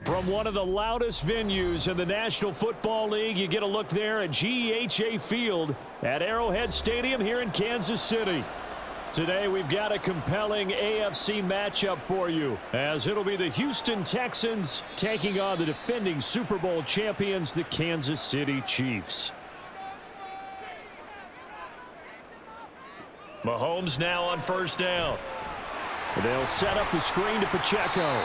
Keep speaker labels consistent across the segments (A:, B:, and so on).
A: From one of the loudest venues in the National Football League, you get a look there at GEHA Field at Arrowhead Stadium here in Kansas City. Today we've got a compelling AFC matchup for you, as it'll be the Houston Texans taking on the defending Super Bowl champions, the Kansas City Chiefs. Mahomes now on first down. They'll set up the screen to Pacheco.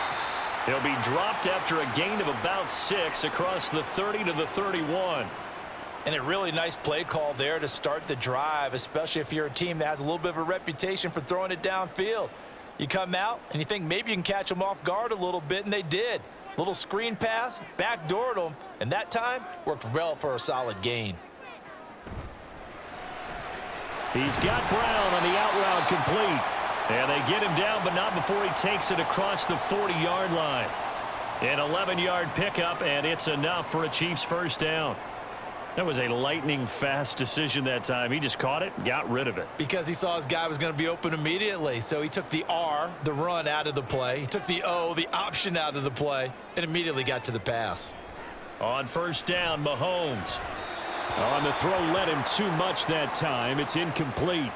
A: He'll be dropped after a gain of about 6 across the 30 to the 31.
B: And a really nice play call there to start the drive, especially if you're a team that has a little bit of a reputation for throwing it downfield. You come out and you think maybe you can catch them off guard a little bit, and they did. Little screen pass, backdoored them, and that time worked well for a solid gain.
A: He's got Brown on the out route complete. And they get him down, but not before he takes it across the 40-yard line. An 11-yard pickup, and it's enough for a Chiefs first down. That was a lightning-fast decision that time. He just caught it and got rid of it.
B: Because he saw his guy was going to be open immediately. So he took the R, the run, out of the play. He took the O, the option, out of the play, and immediately got to the pass.
A: On first down, Mahomes. On the throw, led him too much that time. It's incomplete.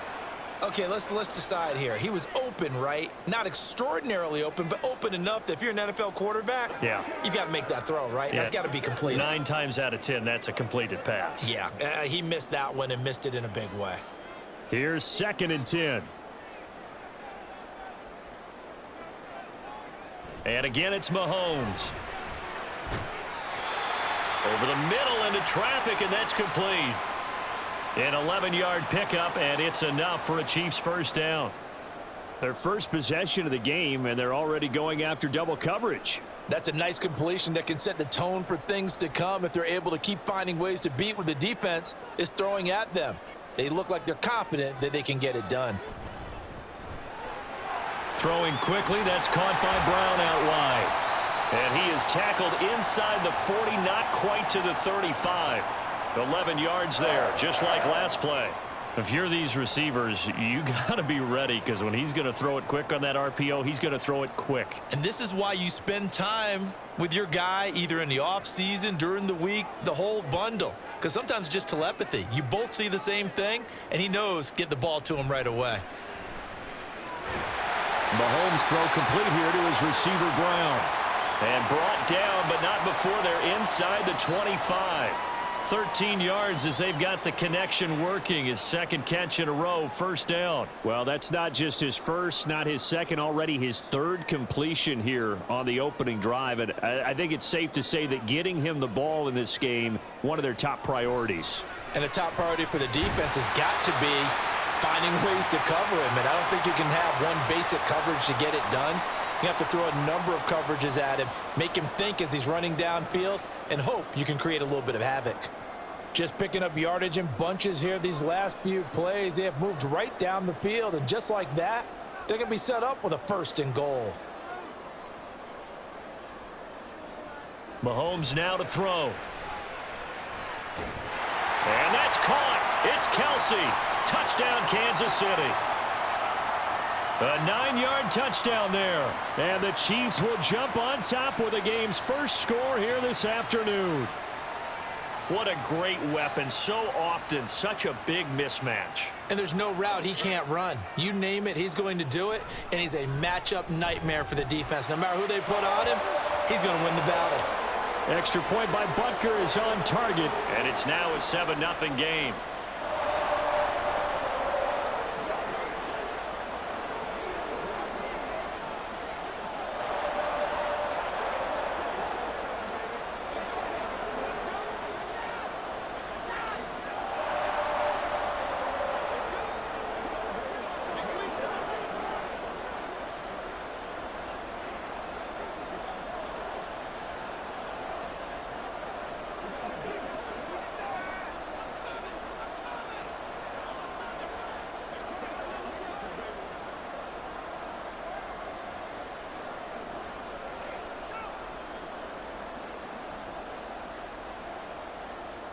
B: Okay, let's decide here. He was open, right? Not extraordinarily open, but open enough that if you're an NFL quarterback, you got to make that throw, right? Yeah. That's got to be completed.
A: 9 times out of 10, that's a completed pass.
B: Yeah, he missed that one and missed it in a big way.
A: Here's 2nd and 10. And again, it's Mahomes. Over the middle into traffic, and that's complete. An 11-yard pickup, and it's enough for a Chiefs first down. Their first possession of the game, and they're already going after double coverage.
B: That's a nice completion that can set the tone for things to come if they're able to keep finding ways to beat what the defense is throwing at them. They look like they're confident that they can get it done.
A: Throwing quickly, that's caught by Brown out wide. And he is tackled inside the 40, not quite to the 35. 11 yards there, just like last play. If you're these receivers, you got to be ready, because when he's going to throw it quick on that RPO, he's going to throw it quick.
B: And this is why you spend time with your guy either in the offseason, during the week, the whole bundle. Because sometimes it's just telepathy. You both see the same thing, and he knows get the ball to him right away.
A: Mahomes throw complete here to his receiver Brown. And brought down, but not before they're inside the 25. 13 yards as they've got the connection working. His second catch in a row, first down. Well, that's not just his first, not his second, already his third completion here on the opening drive. And I think it's safe to say that getting him the ball in this game, one of their top priorities.
B: And the top priority for the defense has got to be finding ways to cover him. And I don't think you can have one basic coverage to get it done. You have to throw a number of coverages at him, make him think as he's running downfield, and hope you can create a little bit of havoc. Just picking up yardage in bunches here these last few plays. They have moved right down the field, and just like that, they're going to be set up with a 1st and goal.
A: Mahomes now to throw. And that's caught. It's Kelsey. Touchdown, Kansas City. A 9-yard touchdown there. And the Chiefs will jump on top with the game's first score here this afternoon. What a great weapon. So often, such a big mismatch.
B: And there's no route he can't run. You name it, he's going to do it. And he's a matchup nightmare for the defense. No matter who they put on him, he's going to win the battle.
A: Extra point by Butker is on target. And it's now a 7-0 game.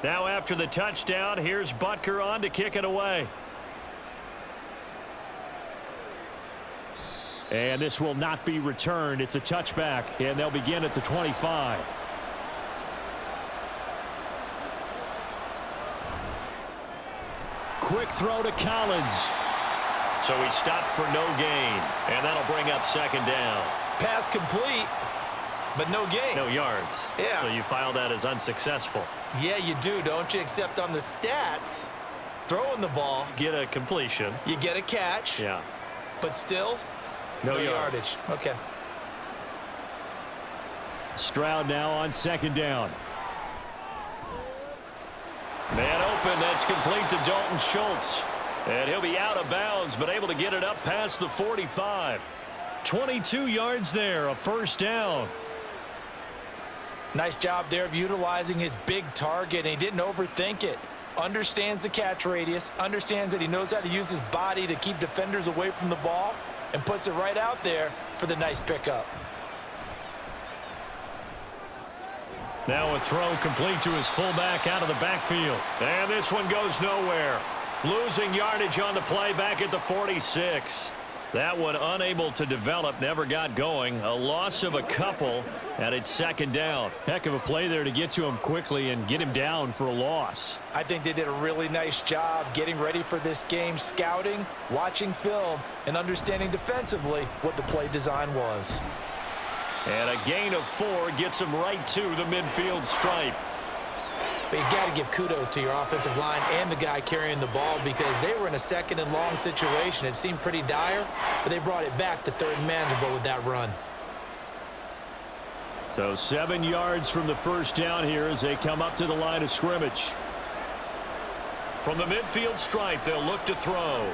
A: Now after the touchdown, here's Butker on to kick it away. And this will not be returned. It's a touchback, and they'll begin at the 25. Quick throw to Collins. So he stopped for no gain, and that'll bring up second down.
B: Pass complete, but no gain.
A: No yards.
B: Yeah.
A: So you file that as unsuccessful.
B: Yeah, you do, don't you? Except on the stats, throwing the ball.
A: Get a completion.
B: You get a catch.
A: Yeah.
B: But still,
A: no
B: yardage. Okay.
A: Stroud now on second down. Man open, that's complete to Dalton Schultz. And he'll be out of bounds, but able to get it up past the 45. 22 yards there, a first down.
B: Nice job there of utilizing his big target, and he didn't overthink it. Understands the catch radius, understands that he knows how to use his body to keep defenders away from the ball, and puts it right out there for the nice pickup.
A: Now a throw complete to his fullback out of the backfield. And this one goes nowhere. Losing yardage on the play back at the 46. That one unable to develop, never got going. A loss of a couple, and it's second down. Heck of a play there to get to him quickly and get him down for a loss.
B: I think they did a really nice job getting ready for this game, scouting, watching film, and understanding defensively what the play design was.
A: And a gain of 4 gets him right to the midfield stripe.
B: But you got to give kudos to your offensive line and the guy carrying the ball, because they were in a second and long situation. It seemed pretty dire, but they brought it back to third and manageable with that run.
A: So 7 yards from the first down here as they come up to the line of scrimmage. From the midfield stripe, they'll look to throw.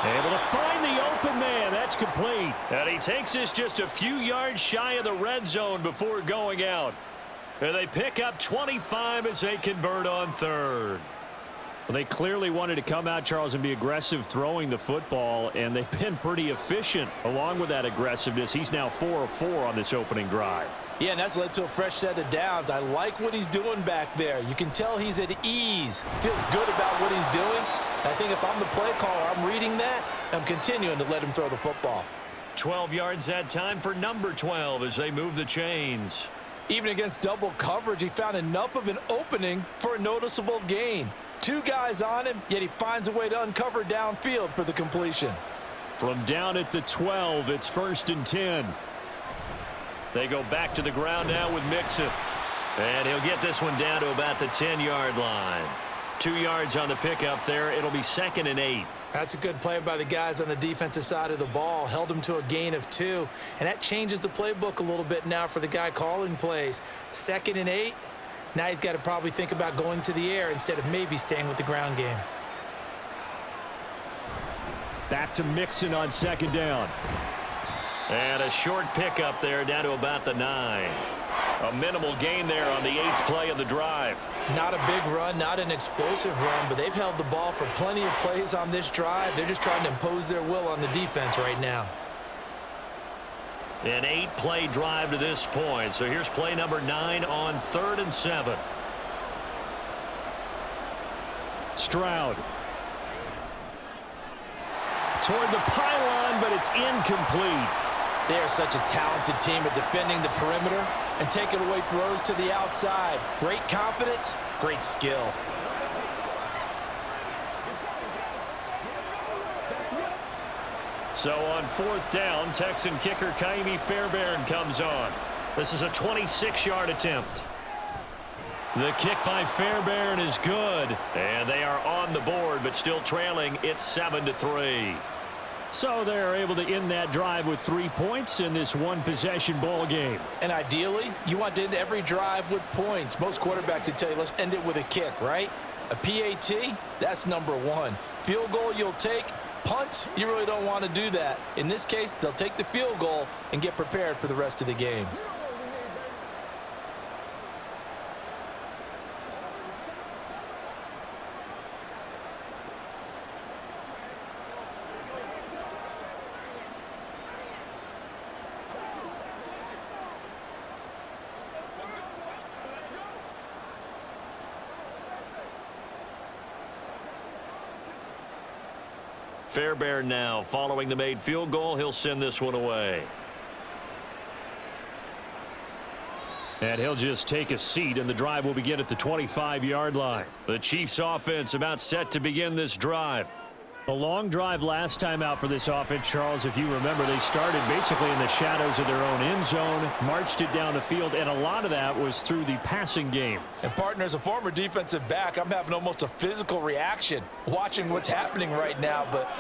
A: Able to find the open man. That's complete. And he takes this just a few yards shy of the red zone before going out. And they pick up 25 as they convert on third. Well, they clearly wanted to come out, Charles, and be aggressive throwing the football, and they've been pretty efficient along with that aggressiveness. He's now 4 of 4 on this opening drive.
B: Yeah, and that's led to a fresh set of downs. I like what he's doing back there. You can tell he's at ease. Feels good about what he's doing. And I think if I'm the play caller, I'm reading that. I'm continuing to let him throw the football.
A: 12 yards that time for number 12 as they move the chains.
B: Even against double coverage, he found enough of an opening for a noticeable gain. 2 guys on him, yet he finds a way to uncover downfield for the completion.
A: From down at the 12, it's 1st and 10. They go back to the ground now with Mixon. And he'll get this one down to about the 10-yard line. 2 yards on the pickup there. It'll be 2nd and 8.
B: That's a good play by the guys on the defensive side of the ball. Held him to a gain of 2. And that changes the playbook a little bit now for the guy calling plays. 2nd and 8. Now he's got to probably think about going to the air instead of maybe staying with the ground game.
A: Back to Mixon on 2nd down. And a short pickup there down to about the 9. A minimal gain there on the 8th play of the drive.
B: Not a big run, not an explosive run, but they've held the ball for plenty of plays on this drive. They're just trying to impose their will on the defense right now.
A: An 8-play drive to this point. So here's play number 9 on 3rd and 7. Stroud. Toward the pylon, but it's incomplete.
B: They are such a talented team at defending the perimeter and taking away throws to the outside. Great confidence, great skill.
A: So on 4th down, Texan kicker Kaimi Fairbairn comes on. This is a 26-yard attempt. The kick by Fairbairn is good, and they are on the board, but still trailing. It's 7-3. So they're able to end that drive with 3 points in this one-possession ball game.
B: And ideally, you want to end every drive with points. Most quarterbacks would tell you, let's end it with a kick, right? A PAT, that's number 1. Field goal you'll take. Punts, you really don't want to do that. In this case, they'll take the field goal and get prepared for the rest of the game.
A: Fairbairn now following the made field goal. He'll send this one away. And he'll just take a seat, and the drive will begin at the 25-yard line. The Chiefs offense about set to begin this drive. A long drive last time out for this offense, Charles. If you remember, they started basically in the shadows of their own end zone, marched it down the field, and a lot of that was through the passing game.
B: And partner, as a former defensive back, I'm having almost a physical reaction watching what's happening right now. But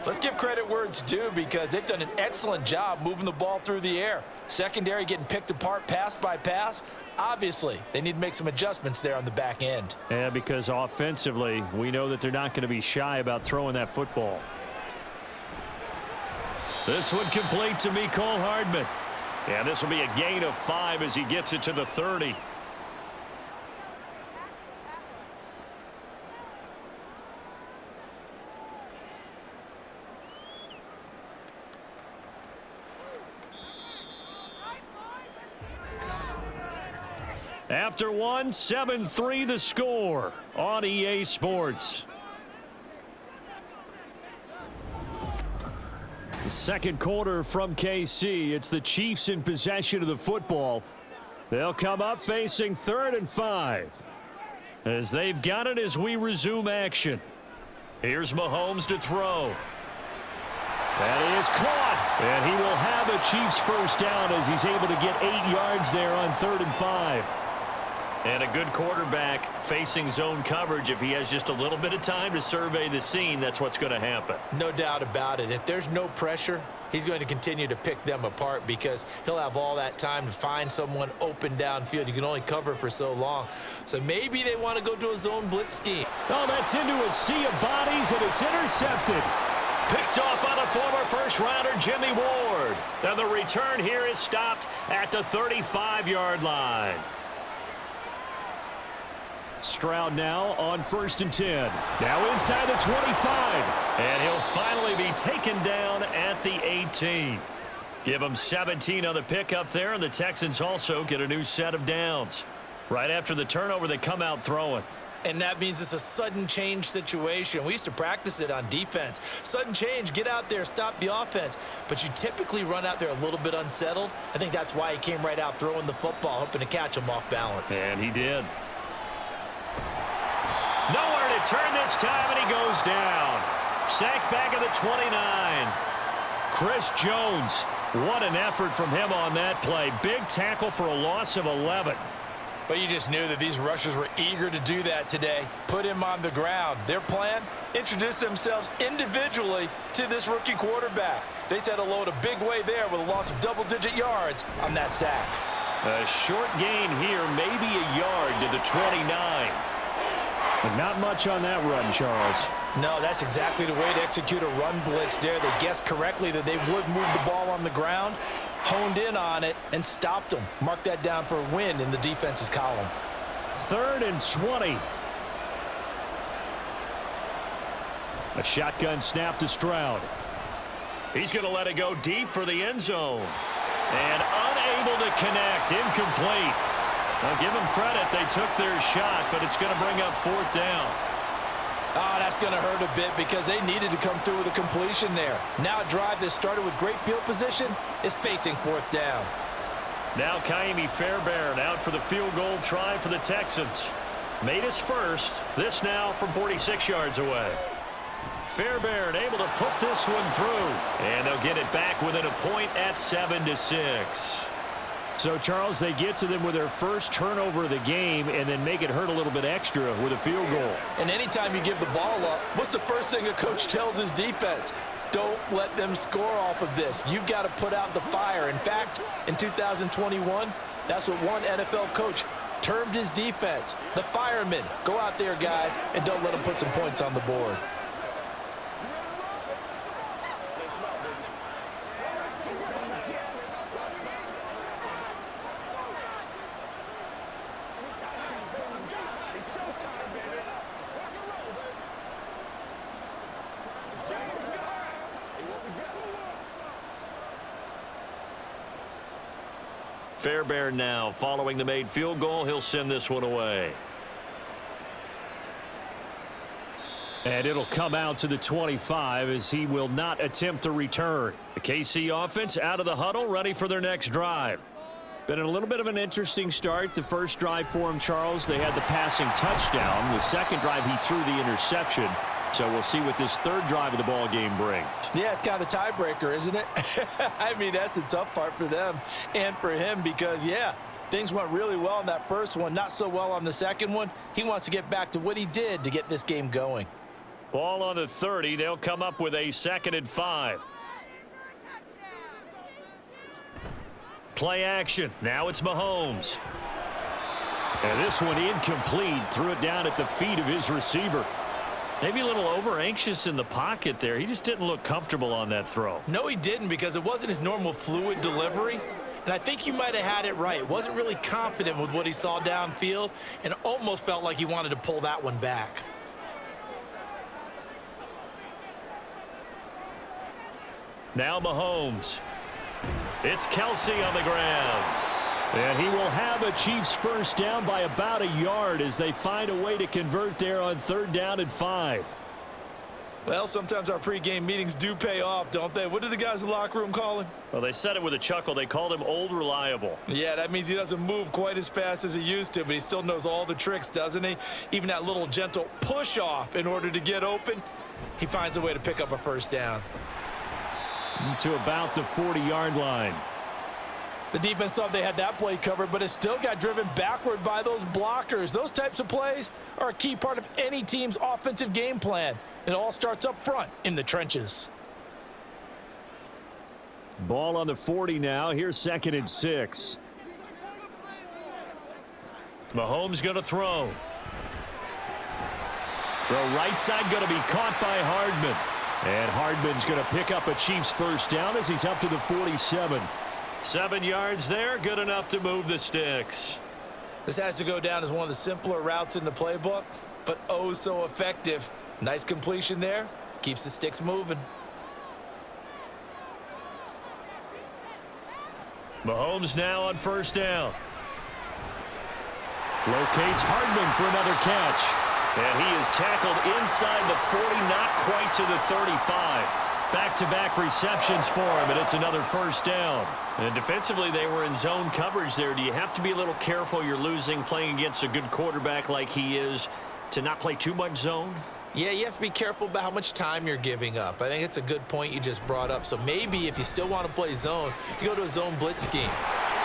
B: let's give credit where it's due, because they've done an excellent job moving the ball through the air. Secondary getting picked apart pass by pass. Obviously, they need to make some adjustments there on the back end.
A: Yeah, because offensively, we know that they're not going to be shy about throwing that football. This one complete to Mecole Hardman. Yeah, this will be a gain of 5 as he gets it to the 30. After one, 7-3 the score on EA Sports. The second quarter from KC. It's the Chiefs in possession of the football. They'll come up facing 3rd and 5. As they've got it as we resume action. Here's Mahomes to throw. That is caught. And he will have a Chiefs first down as he's able to get 8 yards there on 3rd and 5. And a good quarterback facing zone coverage. If he has just a little bit of time to survey the scene, that's what's going to happen.
B: No doubt about it. If there's no pressure, he's going to continue to pick them apart, because he'll have all that time to find someone open downfield. You can only cover for so long. So maybe they want to go to a zone blitz scheme.
A: Oh, that's into a sea of bodies, and it's intercepted. Picked off by the former first-rounder Jimmy Ward. Now the return here is stopped at the 35-yard line. Stroud now on 1st and 10. Now inside the 25. And he'll finally be taken down at the 18. Give him 17 on the pickup there, and the Texans also get a new set of downs. Right after the turnover, they come out throwing.
B: And that means it's a sudden change situation. We used to practice it on defense. Sudden change, get out there, stop the offense. But you typically run out there a little bit unsettled. I think that's why he came right out throwing the football, hoping to catch him off balance.
A: And he did. Nowhere to turn this time, and he goes down. Sacked back at the 29. Chris Jones, what an effort from him on that play. Big tackle for a loss of 11.
B: But you just knew that these rushers were eager to do that today. Put him on the ground. Their plan, introduce themselves individually to this rookie quarterback. They said hello in a big way there with a loss of double-digit yards on that sack.
A: A short gain here, maybe a yard to the 29. But not much on that run, Charles.
B: No, that's exactly the way to execute a run blitz there. They guessed correctly that they would move the ball on the ground, honed in on it, and stopped them. Mark that down for a win in the defense's column.
A: 3rd and 20. A shotgun snap to Stroud. He's going to let it go deep for the end zone. And unable to connect, incomplete. Well, give them credit. They took their shot, but it's going to bring up 4th down.
B: Oh, that's going to hurt a bit because they needed to come through with a completion there. Now a drive that started with great field position is facing 4th down.
A: Now Kaimi Fairbairn out for the field goal try for the Texans. Made his first. This now from 46 yards away. Fairbairn able to put this one through. And they'll get it back within a point at 7-6. So, Charles, they get to them with their first turnover of the game and then make it hurt a little bit extra with a field goal.
B: And anytime you give the ball up, what's the first thing a coach tells his defense? Don't let them score off of this. You've got to put out the fire. In fact, in 2021, that's what one NFL coach termed his defense. The firemen. Go out there, guys, and don't let them put some points on the board.
A: Fairbairn now following the made field goal. He'll send this one away. And it'll come out to the 25 as he will not attempt to return. The KC offense out of the huddle, ready for their next drive. Been a little bit of an interesting start. The first drive for him, Charles, they had the passing touchdown. The second drive, he threw the interception. So we'll see what this third drive of the ball game brings.
B: Yeah, it's kind of the tiebreaker, isn't it? I mean, that's the tough part for them and for him because, yeah, things went really well on that first one, not so well on the second one. He wants to get back to what he did to get this game going.
A: Ball on the 30. They'll come up with a 2nd and 5. Play action. Now it's Mahomes. And this one incomplete. Threw it down at the feet of his receiver. Maybe a little over-anxious in the pocket there. He just didn't look comfortable on that throw.
B: No, he didn't because it wasn't his normal fluid delivery. And I think you might have had it right. Wasn't really confident with what he saw downfield and almost felt like he wanted to pull that one back.
A: Now Mahomes. It's Kelsey on the ground. And he will have a Chiefs first down by about a yard as they find a way to convert there on 3rd down and 5.
B: Well, sometimes our pregame meetings do pay off, don't they? What do the guys in the locker room call him?
A: Well, they said it with a chuckle. They called him Old Reliable.
B: Yeah, that means he doesn't move quite as fast as he used to, but he still knows all the tricks, doesn't he? Even that little gentle push-off in order to get open, he finds a way to pick up a first down.
A: To about the 40-yard line.
B: The defense thought they had that play covered, but it still got driven backward by those blockers. Those types of plays are a key part of any team's offensive game plan. It all starts up front in the trenches.
A: Ball on the 40 now. Here's 2nd and 6. Mahomes going to throw. Throw right side going to be caught by Hardman. And Hardman's going to pick up a Chiefs first down as he's up to the 47. 7 yards there, good enough to move the sticks.
B: This has to go down as one of the simpler routes in the playbook, but oh so effective. Nice completion there, keeps the sticks moving.
A: Mahomes now on first down. Locates Hardman for another catch. And he is tackled inside the 40, not quite to the 35. Back-to-back receptions for him, and it's another first down. And defensively, they were in zone coverage there. Do you have to be a little careful you're losing playing against a good quarterback like he is to not play too much zone?
B: Yeah, you have to be careful about how much time you're giving up. I think it's a good point you just brought up. So maybe if you still want to play zone, you go to a zone blitz scheme.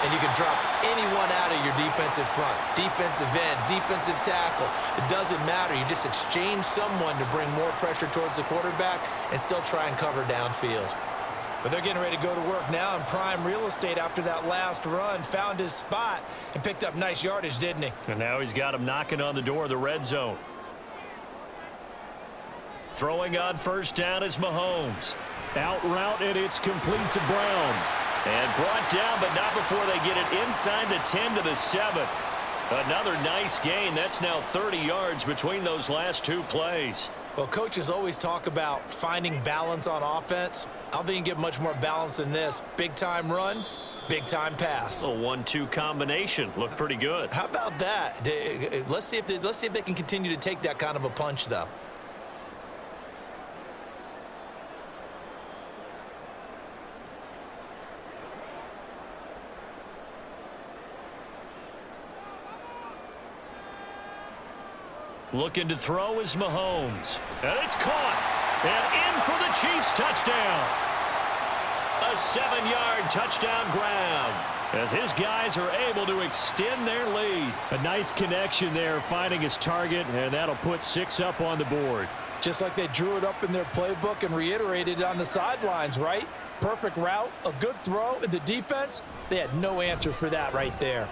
B: And you can drop anyone out of your defensive front, defensive end, defensive tackle. It doesn't matter. You just exchange someone to bring more pressure towards the quarterback and still try and cover downfield. But they're getting ready to go to work now in prime real estate after that last run. Found his spot and picked up nice yardage, didn't he?
A: And now he's got him knocking on the door of the red zone. Throwing on first down is Mahomes. Out route, and it's complete to Brown. And brought down, but not before they get it inside the 10 to the 7. Another nice gain. That's now 30 yards between those last 2 plays.
B: Well, coaches always talk about finding balance on offense. I don't think you can get much more balance than this. Big-time run, big-time pass.
A: A 1-2 combination. Looked pretty good.
B: How about that? Let's see if they can continue to take that kind of a punch, though.
A: Looking to throw is Mahomes. And it's caught. And in for the Chiefs touchdown. A 7-yard touchdown grab as his guys are able to extend their lead. A nice connection there, finding his target, and that'll put 6 up on the board.
B: Just like they drew it up in their playbook and reiterated it on the sidelines, right? Perfect route, a good throw, and the defense, they had no answer for that right there.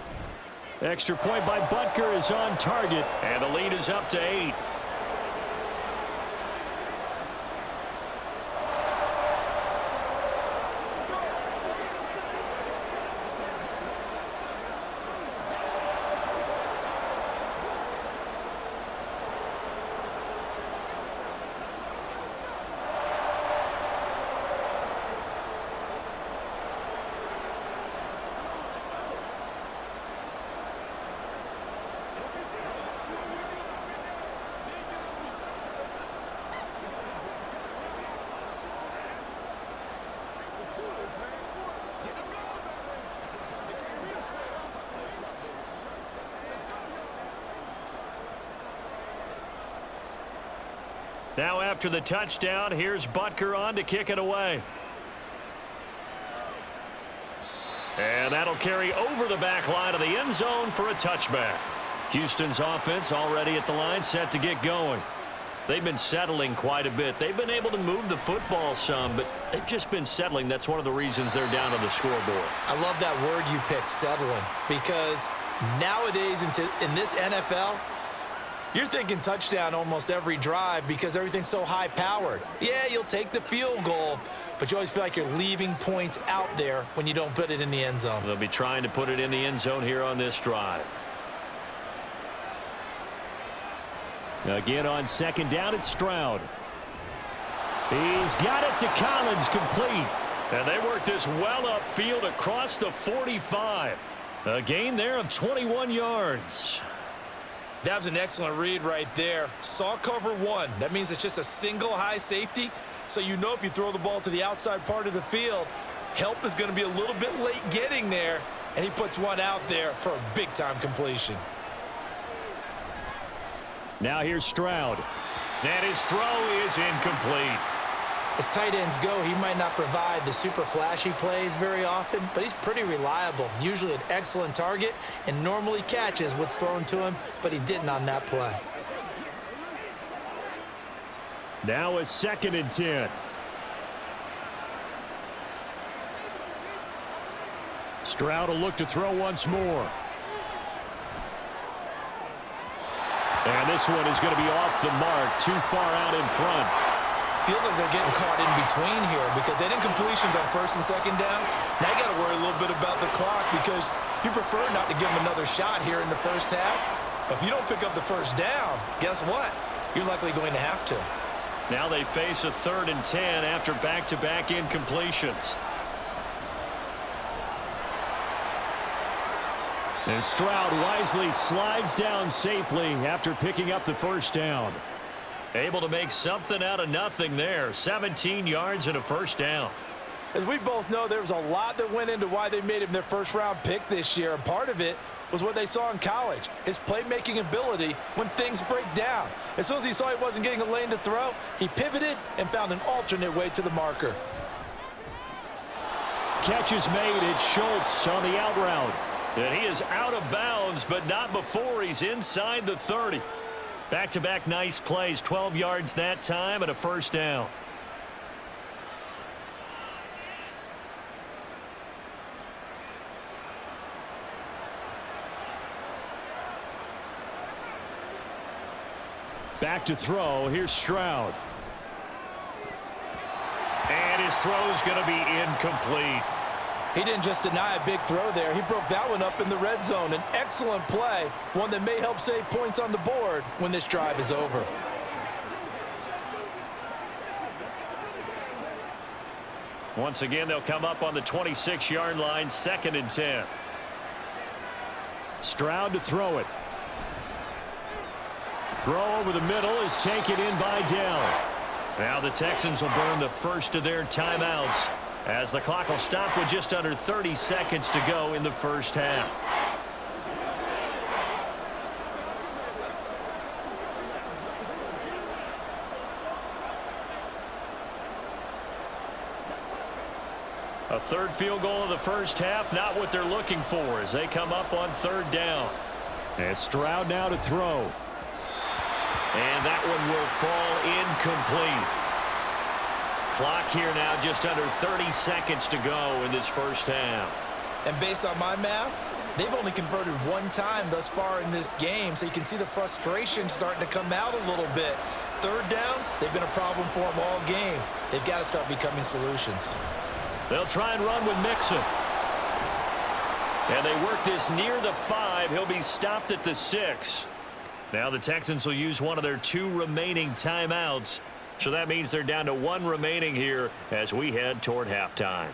A: Extra point by Butker is on target, and the lead is up to 8. Now after the touchdown, here's Butker on to kick it away. And that'll carry over the back line of the end zone for a touchback. Houston's offense already at the line, set to get going. They've been settling quite a bit. They've been able to move the football some, but they've just been settling. That's one of the reasons they're down on the scoreboard.
B: I love that word you picked, settling, because nowadays in this NFL, you're thinking touchdown almost every drive because everything's so high-powered. Yeah, you'll take the field goal, but you always feel like you're leaving points out there when you don't put it in the end zone.
A: They'll be trying to put it in the end zone here on this drive. Again on second down, it's Stroud. He's got it to Collins, complete. And they work this well upfield across the 45. A gain there of 21 yards.
B: That was an excellent read right there. Saw cover one. That means it's just a single high safety. So you know if you throw the ball to the outside part of the field, help is going to be a little bit late getting there. And he puts one out there for a big-time completion.
A: Now here's Stroud. And his throw is incomplete.
B: As tight ends go, he might not provide the super flashy plays very often, but he's pretty reliable, usually an excellent target, and normally catches what's thrown to him, but he didn't on that play.
A: Now a 2nd and 10. Stroud will look to throw once more. And this one is going to be off the mark, too far out in front.
B: Feels like they're getting caught in between here because they didn't completions on 1st and 2nd down. Now you got to worry a little bit about the clock because you prefer not to give them another shot here in the first half. But if you don't pick up the first down, guess what? You're likely going to have to.
A: Now they face a 3rd and 10 after back-to-back incompletions. And Stroud wisely slides down safely after picking up the first down. Able to make something out of nothing there. 17 yards and a first down.
B: As we both know, there was a lot that went into why they made him their first-round pick this year, and part of it was what they saw in college, his playmaking ability when things break down. As soon as he saw he wasn't getting a lane to throw, he pivoted and found an alternate way to the marker.
A: Catch is made. It's Schultz on the out route. And he is out of bounds, but not before he's inside the 30. Back-to-back nice plays, 12 yards that time and a first down. Back to throw. Here's Stroud. And his throw's going to be incomplete.
B: He didn't just deny a big throw there. He broke that one up in the red zone. An excellent play, one that may help save points on the board when this drive is over.
A: Once again, they'll come up on the 26-yard line, 2nd and 10. Stroud to throw it. Throw over the middle is taken in by Dell. Now the Texans will burn the first of their timeouts, as the clock will stop with just under 30 seconds to go in the first half. A third field goal of the first half, not what they're looking for as they come up on 3rd down. And Stroud now to throw. And that one will fall incomplete. Clock here now just under 30 seconds to go in this first half.
B: And based on my math, they've only converted one time thus far in this game, so you can see the frustration starting to come out a little bit. 3rd downs, they've been a problem for them all game. They've got to start becoming solutions.
A: They'll try and run with Mixon. And they work this near the 5. He'll be stopped at the 6. Now the Texans will use one of their 2 remaining timeouts. So that means they're down to 1 remaining here as we head toward halftime.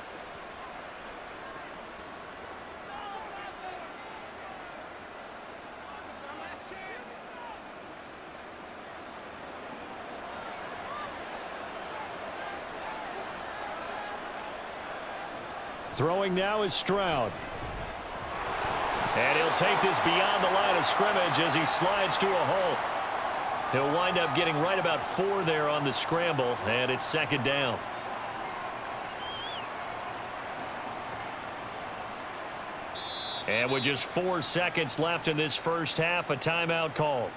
A: Throwing now is Stroud. And he'll take this beyond the line of scrimmage as he slides to a halt. He'll wind up getting right about 4 there on the scramble, and it's second down. And with just 4 seconds left in this first half, a timeout called.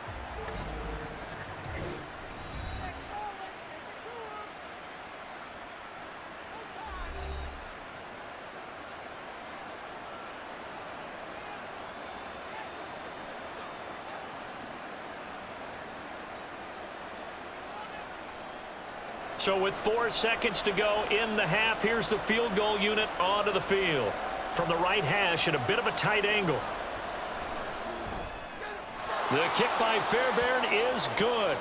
A: So with 4 seconds to go in the half, here's the field goal unit onto the field. From the right hash at a bit of a tight angle. The kick by Fairbairn is good.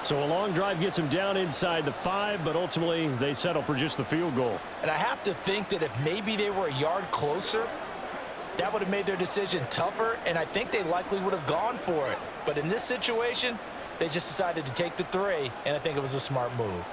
A: So a long drive gets him down inside the 5, but ultimately they settle for just the field goal.
B: And I have to think that if maybe they were a yard closer, that would have made their decision tougher, and I think they likely would have gone for it. But in this situation, they just decided to take the 3, and I think it was a smart move.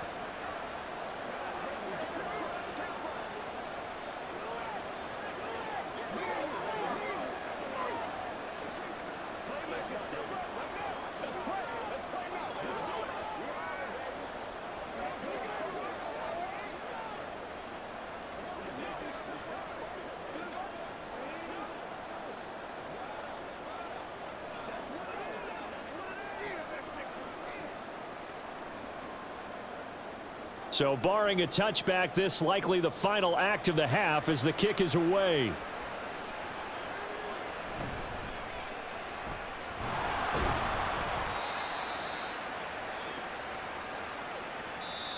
A: So barring a touchback, this likely the final act of the half as the kick is away.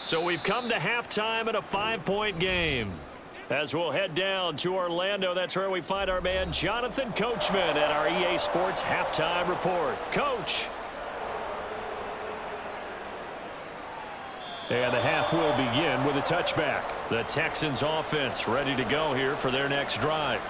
A: So we've come to halftime in a 5-point game. As we'll head down to Orlando, that's where we find our man Jonathan Coachman at our EA Sports Halftime Report. Coach. And the half will begin with a touchback. The Texans offense ready to go here for their next drive.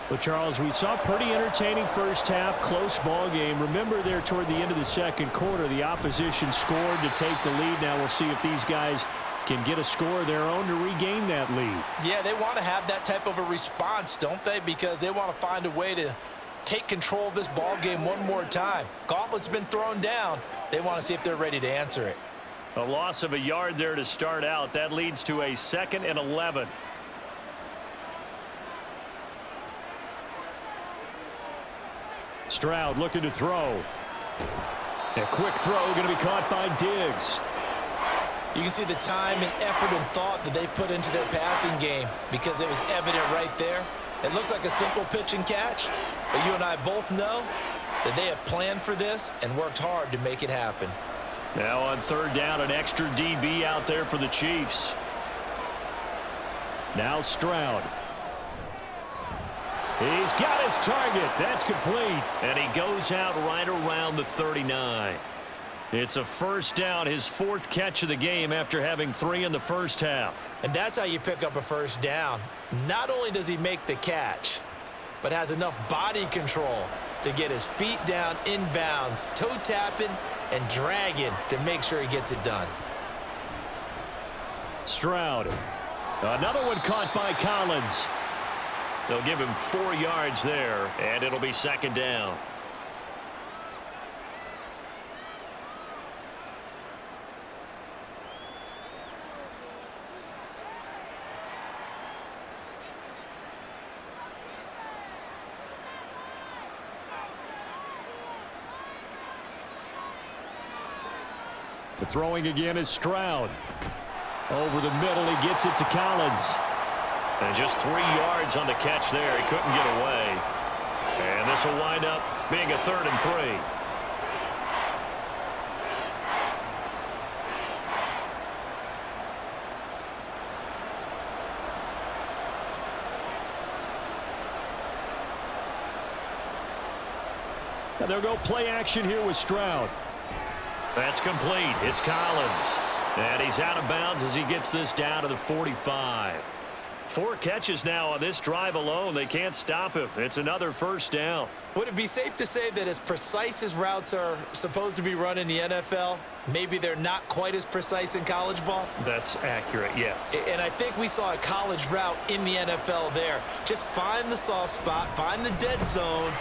A: Well, Charles, we saw pretty entertaining first half, close ball game. Remember there toward the end of the second quarter, the opposition scored to take the lead. Now we'll see if these guys can get a score of their own to regain that lead.
B: Yeah, they want to have that type of a response, don't they? Because they want to find a way to take control of this ball game one more time. Gauntlet's been thrown down. They want to see if they're ready to answer it.
A: A loss of a yard there to start out. That leads to a 2nd and 11. Stroud looking to throw. A quick throw going to be caught by Diggs.
B: You can see the time and effort and thought that they've put into their passing game because it was evident right there. It looks like a simple pitch and catch, but you and I both know that they have planned for this and worked hard to make it happen.
A: Now on 3rd down, an extra DB out there for the Chiefs. Now Stroud. He's got his target. That's complete. And he goes out right around the 39. It's a first down, his 4th catch of the game after having 3 in the first half.
B: And that's how you pick up a first down. Not only does he make the catch, but has enough body control to get his feet down inbounds, toe tapping and dragging to make sure he gets it done.
A: Stroud. Another one caught by Collins. They'll give him 4 yards there, and it'll be 2nd down. The throwing again is Stroud. Over the middle, he gets it to Collins. And just 3 yards on the catch there. He couldn't get away. And this will wind up being a 3rd and 3. And they'll go play action here with Stroud. That's complete. It's Collins. And he's out of bounds as he gets this down to the 45. 4 catches now on this drive alone. They can't stop him. It's another first down.
B: Would it be safe to say that as precise as routes are supposed to be run in the NFL, maybe they're not quite as precise in college ball?
A: That's accurate, yeah.
B: And I think we saw a college route in the NFL there. Just find the soft spot, find the dead zone,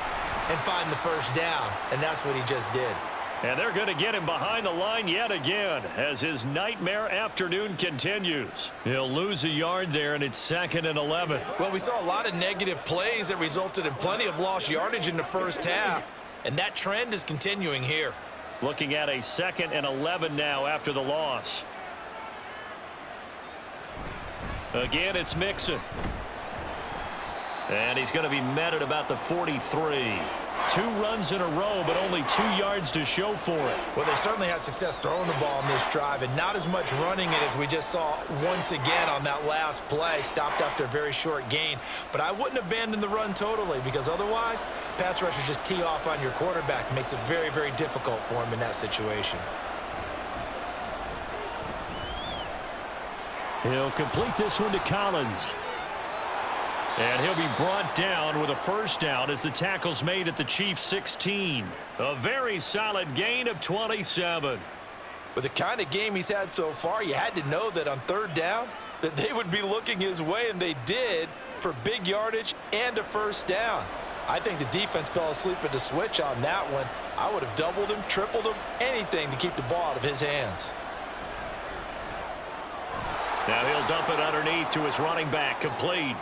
B: and find the first down. And that's what he just did.
A: And they're going to get him behind the line yet again as his nightmare afternoon continues. He'll lose a yard there, and it's 2nd and 11.
B: Well, we saw a lot of negative plays that resulted in plenty of lost yardage in the first half, and that trend is continuing here.
A: Looking at a 2nd and 11 now after the loss. Again, it's Mixon. And he's going to be met at about the 43. 2 runs in a row, but only 2 yards to show for it.
B: Well, they certainly had success throwing the ball in this drive, and not as much running it as we just saw once again on that last play. Stopped after a very short gain. But I wouldn't abandon the run totally, because otherwise, pass rushers just tee off on your quarterback. Makes it very, very difficult for him in that situation.
A: He'll complete this one to Collins. And he'll be brought down with a first down as the tackle's made at the Chiefs' 16. A very solid gain of 27.
B: With the kind of game he's had so far, you had to know that on 3rd down that they would be looking his way, and they did, for big yardage and a first down. I think the defense fell asleep at the switch on that one. I would have doubled him, tripled him, anything to keep the ball out of his hands.
A: Now he'll dump it underneath to his running back, complete.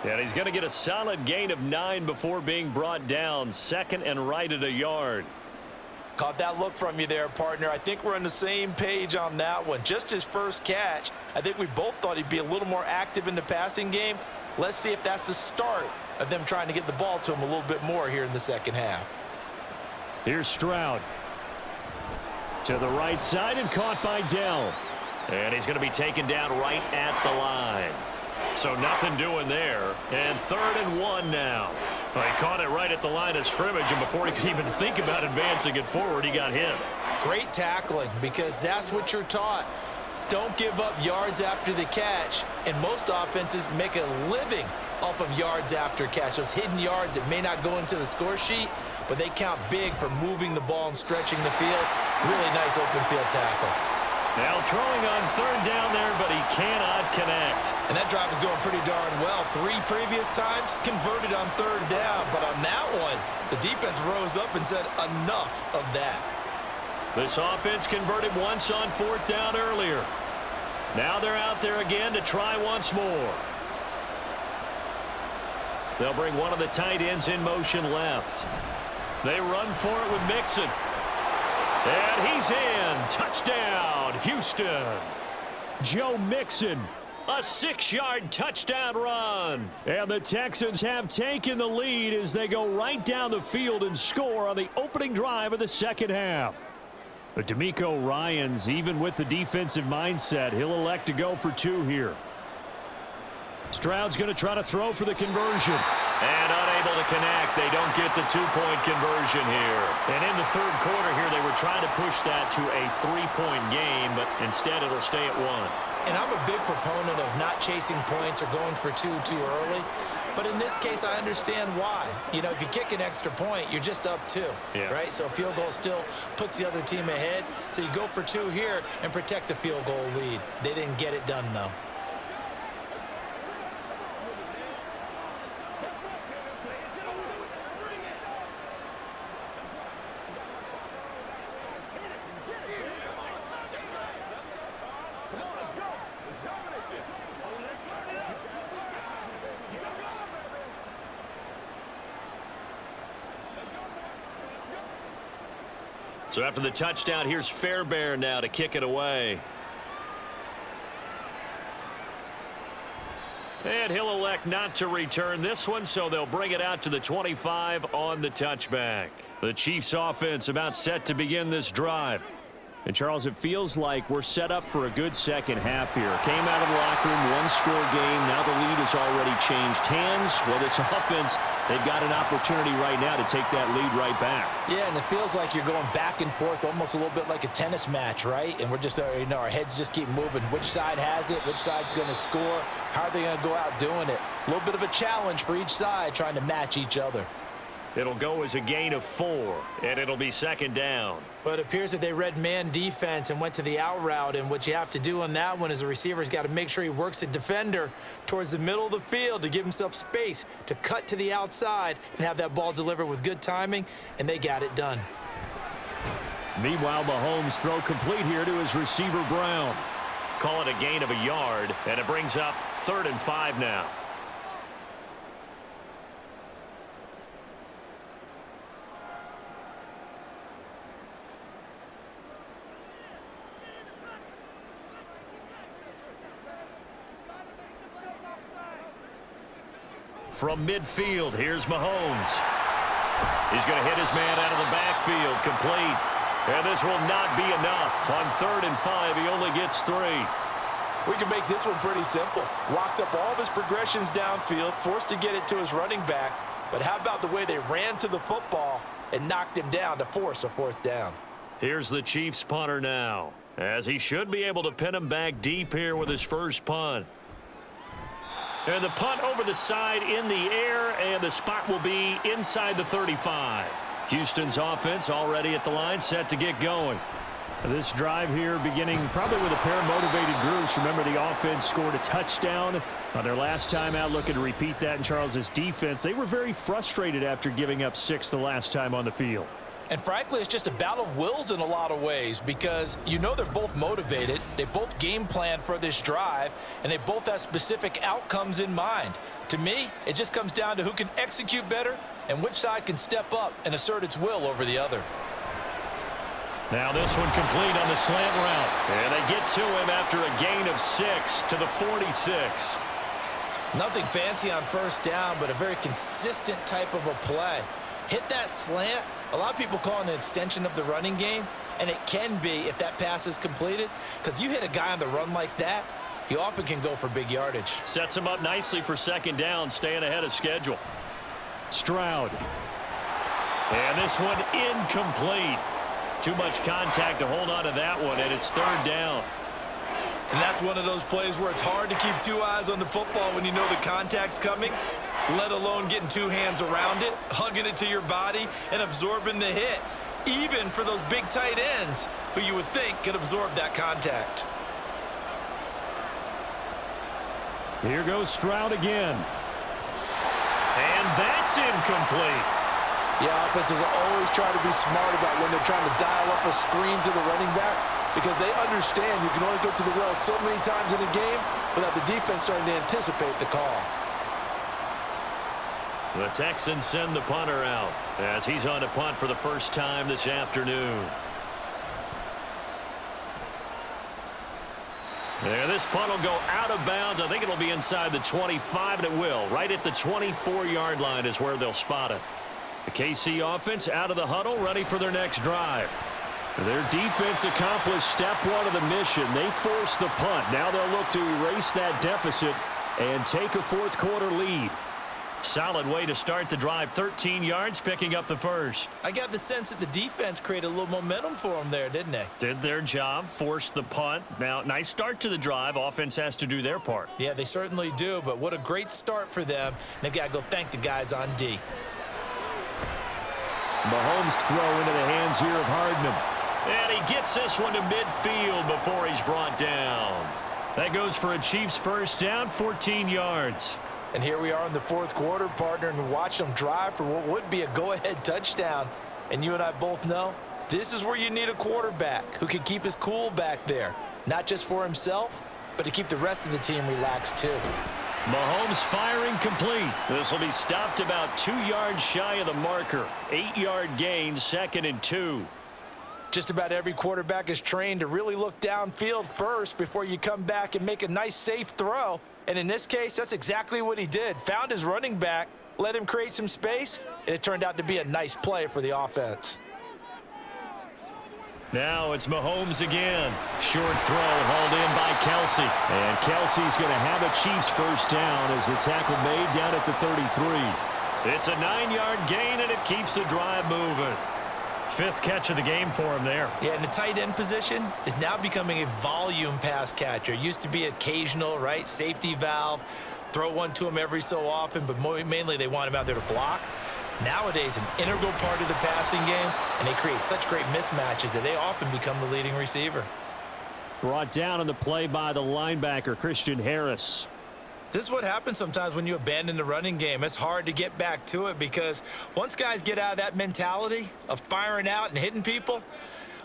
A: And he's going to get a solid gain of 9 before being brought down. 2nd and right at a yard.
B: Caught that look from you there, partner. I think we're on the same page on that one. Just his first catch. I think we both thought he'd be a little more active in the passing game. Let's see if that's the start of them trying to get the ball to him a little bit more here in the second half.
A: Here's Stroud. To the right side and caught by Dell. And he's going to be taken down right at the line. So nothing doing there. And 3rd and 1 now. Well, he caught it right at the line of scrimmage, and before he could even think about advancing it forward, he got hit.
B: Great tackling, because that's what you're taught. Don't give up yards after the catch. And most offenses make a living off of yards after catch. Those hidden yards that may not go into the score sheet, but they count big for moving the ball and stretching the field. Really nice open field tackle.
A: Now throwing on 3rd down there, but he cannot connect.
B: And that drive is going pretty darn well. 3 previous times converted on 3rd down. But on that one, the defense rose up and said enough of that.
A: This offense converted once on 4th down earlier. Now they're out there again to try once more. They'll bring one of the tight ends in motion left. They run for it with Mixon. And he's in. Touchdown, Houston. Joe Mixon, a 6-yard touchdown run. And the Texans have taken the lead as they go right down the field and score on the opening drive of the second half. But D'Amico Ryans, even with the defensive mindset, he'll elect to go for 2 here. Stroud's going to try to throw for the conversion. And unable to connect. They don't get the 2-point conversion here. And in the 3rd quarter here, they were trying to push that to a 3-point game, but instead it'll stay at 1.
B: And I'm a big proponent of not chasing points or going for 2 too early. But in this case, I understand why. You know, if you kick an extra point, you're just up 2, right? So a field goal still puts the other team ahead. So you go for 2 here and protect the field goal lead. They didn't get it done, though.
A: So after the touchdown, here's Fairbairn now to kick it away. And he'll elect not to return this one, so they'll bring it out to the 25 on the touchback. The Chiefs offense about set to begin this drive. And, Charles, it feels like we're set up for a good second half here. Came out of the locker room, 1-score game. Now the lead has already changed hands. Well, this offense, they've got an opportunity right now to take that lead right back.
B: Yeah, and it feels like you're going back and forth, almost a little bit like a tennis match, right? And we're just, you know, our heads just keep moving. Which side has it? Which side's going to score? How are they going to go out doing it? A little bit of a challenge for each side, trying to match each other.
A: It'll go as a gain of 4, and it'll be 2nd down.
B: Well, it appears that they read man defense and went to the out route, and what you have to do on that one is the receiver's got to make sure he works the defender towards the middle of the field to give himself space to cut to the outside and have that ball delivered with good timing, and they got it done.
A: Meanwhile, Mahomes throw complete here to his receiver Brown. Call it a gain of a yard, and it brings up 3rd and 5 now. From midfield, here's Mahomes. He's going to hit his man out of the backfield, complete. And this will not be enough. On 3rd and 5, he only gets 3.
B: We can make this one pretty simple. Locked up all of his progressions downfield, forced to get it to his running back. But how about the way they ran to the football and knocked him down to force a 4th down?
A: Here's the Chiefs punter now, as he should be able to pin him back deep here with his first punt. And the punt over the side in the air, and the spot will be inside the 35. Houston's offense already at the line, set to get going. This drive here beginning probably with a pair of motivated groups. Remember, the offense scored a touchdown on their last time out. Looking to repeat that in Charles's defense. They were very frustrated after giving up 6 the last time on the field.
B: And frankly, it's just a battle of wills in a lot of ways, because you know they're both motivated, they both game plan for this drive, and they both have specific outcomes in mind. To me, it just comes down to who can execute better and which side can step up and assert its will over the other.
A: Now this one complete on the slant route, and they get to him after a gain of 6 to the 46.
B: Nothing fancy on 1st down, but a very consistent type of a play. Hit that slant. A lot of people call it an extension of the running game, and it can be if that pass is completed, because you hit a guy on the run like that, he often can go for big yardage.
A: Sets him up nicely for 2nd down, staying ahead of schedule. Stroud. And this one incomplete. Too much contact to hold on to that one, and it's 3rd down.
B: And that's one of those plays where it's hard to keep 2 eyes on the football when you know the contact's coming, let alone getting 2 hands around it, hugging it to your body, and absorbing the hit, even for those big tight ends who you would think could absorb that contact.
A: Here goes Stroud again. And that's incomplete.
B: Yeah, offenses always try to be smart about when they're trying to dial up a screen to the running back, because they understand you can only go to the well so many times in a game without the defense starting to anticipate the call.
A: The Texans send the punter out as he's on to punt for the first time this afternoon. And this punt will go out of bounds. I think it'll be inside the 25, and it will. Right at the 24-yard line is where they'll spot it. The KC offense out of the huddle, ready for their next drive. Their defense accomplished step 1 of the mission. They forced the punt. Now they'll look to erase that deficit and take a 4th quarter lead. Solid way to start the drive. 13 yards, picking up the first.
B: I got the sense that the defense created a little momentum for them there, didn't they?
A: Did their job, forced the punt. Now, nice start to the drive. Offense has to do their part.
B: Yeah, they certainly do, but what a great start for them. They've got to go thank the guys on D.
A: Mahomes throw into the hands here of Hardman. And he gets this one to midfield before he's brought down. That goes for a Chiefs 1st down, 14 yards.
B: And here we are in the 4th quarter, partner, and watch them drive for what would be a go-ahead touchdown. And you and I both know this is where you need a quarterback who can keep his cool back there, not just for himself, but to keep the rest of the team relaxed too.
A: Mahomes firing complete. This will be stopped about 2 yards shy of the marker. 8-yard gain, 2nd and 2.
B: Just about every quarterback is trained to really look downfield first before you come back and make a nice, safe throw. And in this case, that's exactly what he did. Found his running back, let him create some space, and it turned out to be a nice play for the offense.
A: Now it's Mahomes again. Short throw hauled in by Kelsey. And Kelsey's going to have a Chiefs 1st down as the tackle made down at the 33. It's a 9-yard gain, and it keeps the drive moving. 5th catch of the game for him there.
B: Yeah, and the tight end position is now becoming a volume pass catcher. Used to be occasional, right? Safety valve. Throw one to him every so often, but mainly they want him out there to block. Nowadays, an integral part of the passing game, and they create such great mismatches that they often become the leading receiver.
A: Brought down on the play by the linebacker, Christian Harris.
B: This is what happens sometimes when you abandon the running game. It's hard to get back to it because once guys get out of that mentality of firing out and hitting people,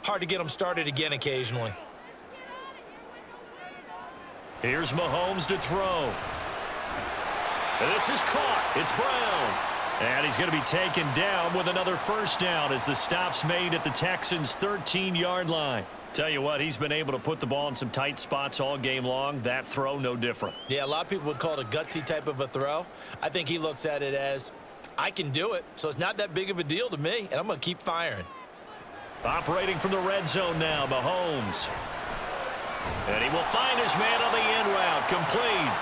B: hard to get them started again occasionally.
A: Here's Mahomes to throw. And this is caught. It's Brown. And he's going to be taken down with another first down as the stop's made at the Texans' 13-yard line. Tell you what, he's been able to put the ball in some tight spots all game long. That throw, no different.
B: Yeah, a lot of people would call it a gutsy type of a throw. I think he looks at it as, I can do it, so it's not that big of a deal to me, and I'm going to keep firing.
A: Operating from the red zone now, Mahomes. And he will find his man on the end route, complete.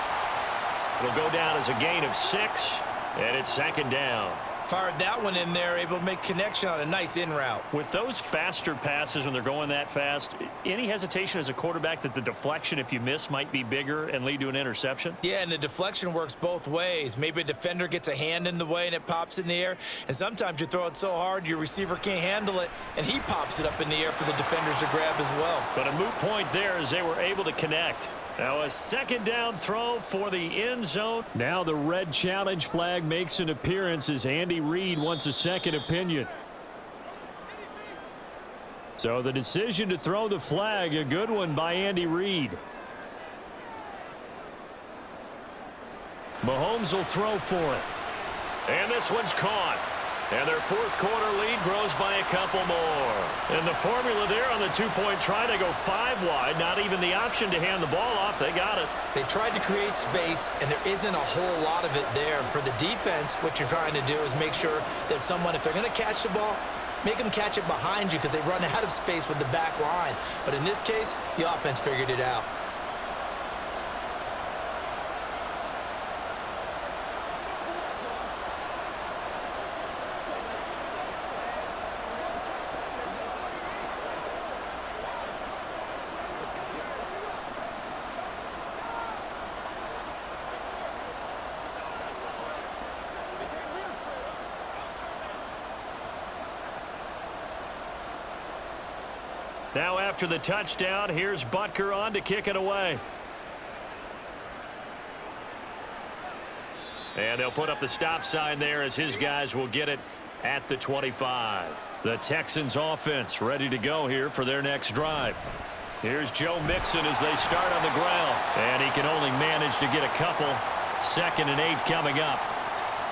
A: It'll go down as a gain of 6. And it's second down.
B: Fired that one in there, able to make connection on a nice in route.
A: With those faster passes when they're going that fast, any hesitation as a quarterback that the deflection, if you miss, might be bigger and lead to an interception?
B: Yeah, and the deflection works both ways. Maybe a defender gets a hand in the way and it pops in the air. And sometimes you throw it so hard your receiver can't handle it, and he pops it up in the air for the defenders to grab as well.
A: But a moot point there as they were able to connect. Now a second down throw for the end zone. Now the red challenge flag makes an appearance as Andy Reid wants a second opinion. So the decision to throw the flag, a good one by Andy Reid. Mahomes will throw for it. And this one's caught. And their fourth quarter lead grows by a couple more. And the formula there on the two-point try, they go 5 wide. Not even the option to hand the ball off. They got it.
B: They tried to create space, and there isn't a whole lot of it there. For the defense, what you're trying to do is make sure that if they're going to catch the ball, make them catch it behind you because they run out of space with the back line. But in this case, the offense figured it out.
A: Now after the touchdown, here's Butker on to kick it away. And they'll put up the stop sign there as his guys will get it at the 25. The Texans offense ready to go here for their next drive. Here's Joe Mixon as they start on the ground. And he can only manage to get a couple. 2nd and 8 coming up.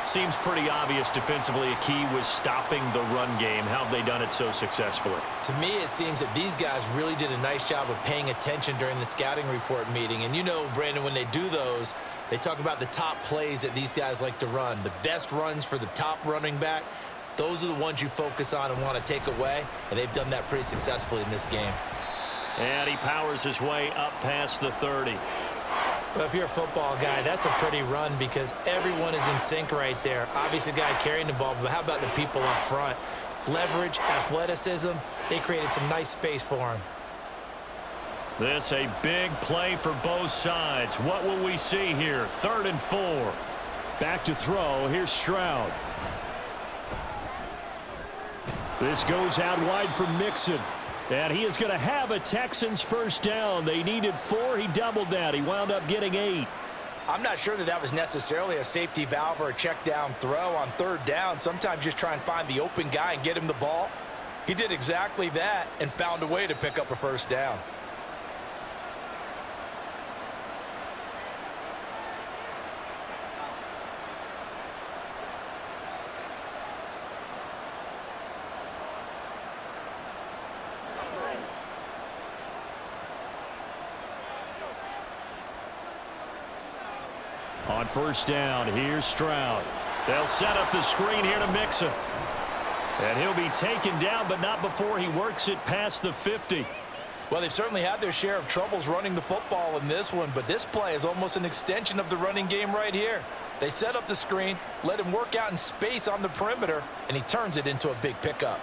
A: Seems pretty obvious defensively a key was stopping the run game. How have they done it so successfully?
B: To me, it seems that these guys really did a nice job of paying attention during the scouting report meeting. And you know, Brandon, when they do those, they talk about the top plays that these guys like to run. The best runs for the top running back, those are the ones you focus on and want to take away. And they've done that pretty successfully in this game.
A: And he powers his way up past the 30.
B: Well, if you're a football guy, that's a pretty run because everyone is in sync right there. Obviously, the guy carrying the ball, but how about the people up front? Leverage, athleticism, they created some nice space for him.
A: This a big play for both sides. What will we see here? 3rd and 4. Back to throw. Here's Stroud. This goes out wide for Mixon. And he is going to have a Texans first down. They needed 4. He doubled that. He wound up getting 8.
B: I'm not sure that was necessarily a safety valve or a check down throw on 3rd down. Sometimes just try and find the open guy and get him the ball. He did exactly that and found a way to pick up a first down.
A: On first down, here's Stroud. They'll set up the screen here to Mixon. And he'll be taken down, but not before he works it past the 50.
B: Well, they've certainly had their share of troubles running the football in this one, but this play is almost an extension of the running game right here. They set up the screen, let him work out in space on the perimeter, and he turns it into a big pickup.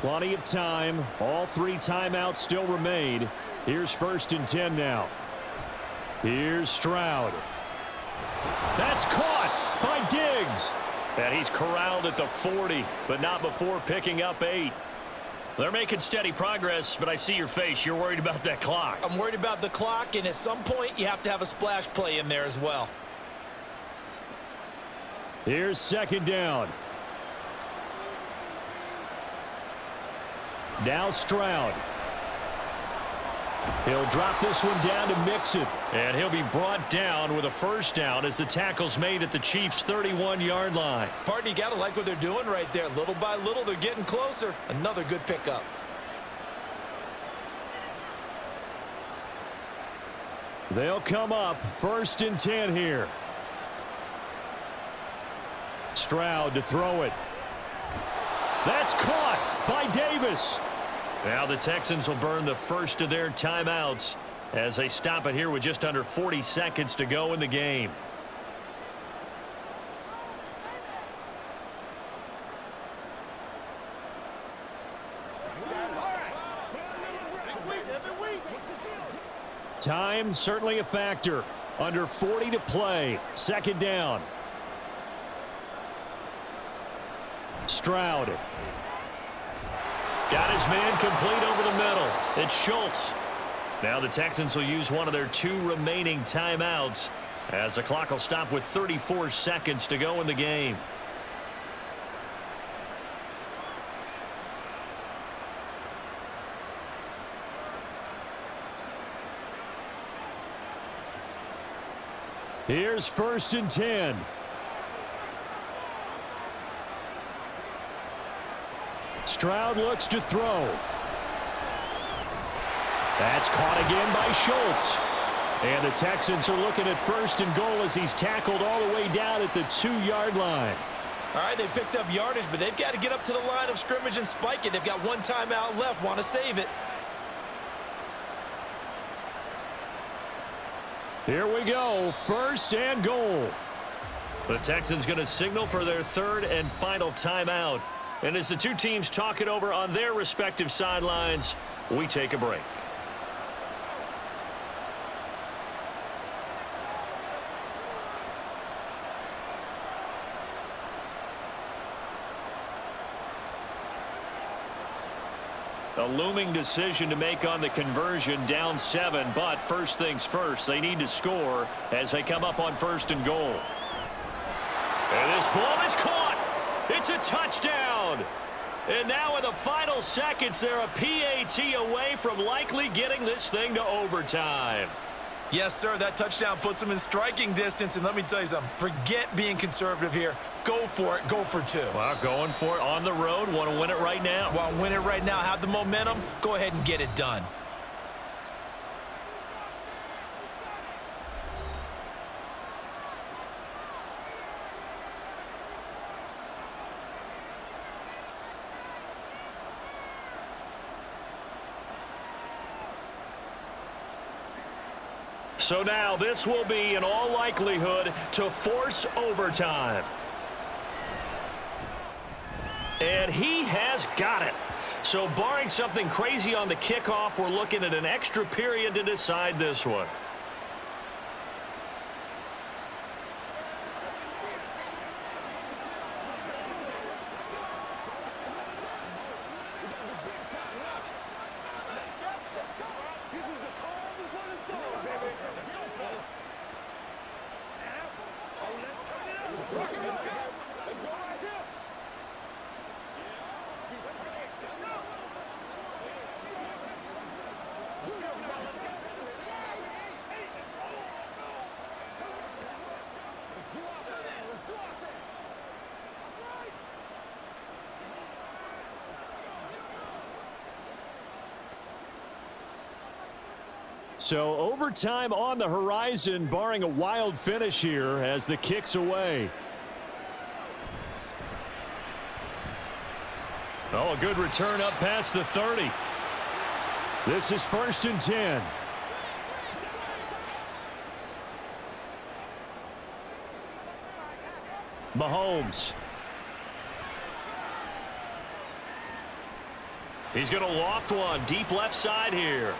A: Plenty of time. All 3 timeouts still remain. Here's 1st and 10 now. Here's Stroud. That's caught by Diggs. And he's corralled at the 40, but not before picking up 8. They're making steady progress, but I see your face. You're worried about that clock.
B: I'm worried about the clock, and at some point, you have to have a splash play in there as well.
A: Here's 2nd down. Now Stroud. He'll drop this one down to Mixon. And he'll be brought down with a first down as the tackle's made at the Chiefs' 31-yard line.
B: Partner, you got to like what they're doing right there. Little by little, they're getting closer. Another good pickup.
A: They'll come up 1st and 10 here. Stroud to throw it. That's caught by Davis. Now the Texans will burn the first of their timeouts as they stop it here with just under 40 seconds to go in the game. Time certainly a factor. Under 40 to play. 2nd down. Stroud. Got his man complete over the middle. It's Schultz. Now the Texans will use one of their 2 remaining timeouts as the clock will stop with 34 seconds to go in the game. Here's 1st and 10. Stroud looks to throw. That's caught again by Schultz. And the Texans are looking at 1st and goal as he's tackled all the way down at the 2-yard line.
B: All right, they picked up yardage, but they've got to get up to the line of scrimmage and spike it. They've got 1 timeout left, want to save it.
A: Here we go, 1st and goal. The Texans going to signal for their 3rd and final timeout. And as the 2 teams talk it over on their respective sidelines, we take a break. A looming decision to make on the conversion, down 7, but first things first, they need to score as they come up on 1st and goal. And this ball is caught. It's a touchdown. And now in the final seconds, they're a PAT away from likely getting this thing to overtime.
B: Yes, sir, that touchdown puts them in striking distance. And let me tell you something, forget being conservative here. Go for it, go for 2.
A: Well, going for it on the road. Want to win it right now?
B: Want to win it right now, have the momentum, go ahead and get it done.
A: So now this will be, in all likelihood, to force overtime. And he has got it. So barring something crazy on the kickoff, we're looking at an extra period to decide this one. So overtime on the horizon, barring a wild finish here as the kick's away. Oh, a good return up past the 30. This is 1st and 10. Mahomes. He's going to loft one deep left side here.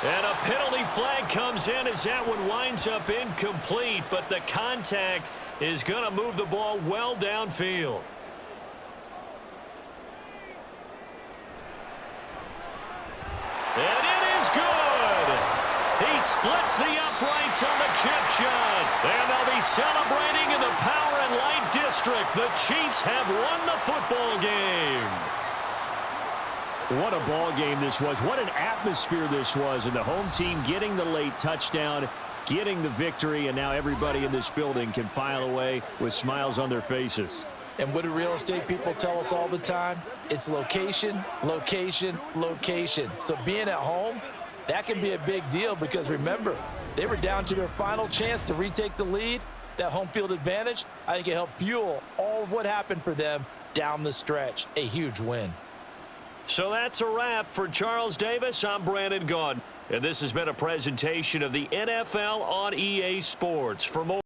A: And a penalty flag comes in as that one winds up incomplete, but the contact is going to move the ball well downfield. And it is good. He splits the uprights on the chip shot. And they'll be celebrating in the Power and Light District. The Chiefs have won the football game. What a ball game this was. What an atmosphere this was. And the home team getting the late touchdown, getting the victory, and now everybody in this building can file away with smiles on their faces.
B: And what do real estate people tell us all the time? It's location, location, location. So being at home, that can be a big deal because remember, they were down to their final chance to retake the lead. That home field advantage, I think it helped fuel all of what happened for them down the stretch. A huge win.
A: So that's a wrap for Charles Davis. I'm Brandon Gaudin, and this has been a presentation of the NFL on EA Sports. For more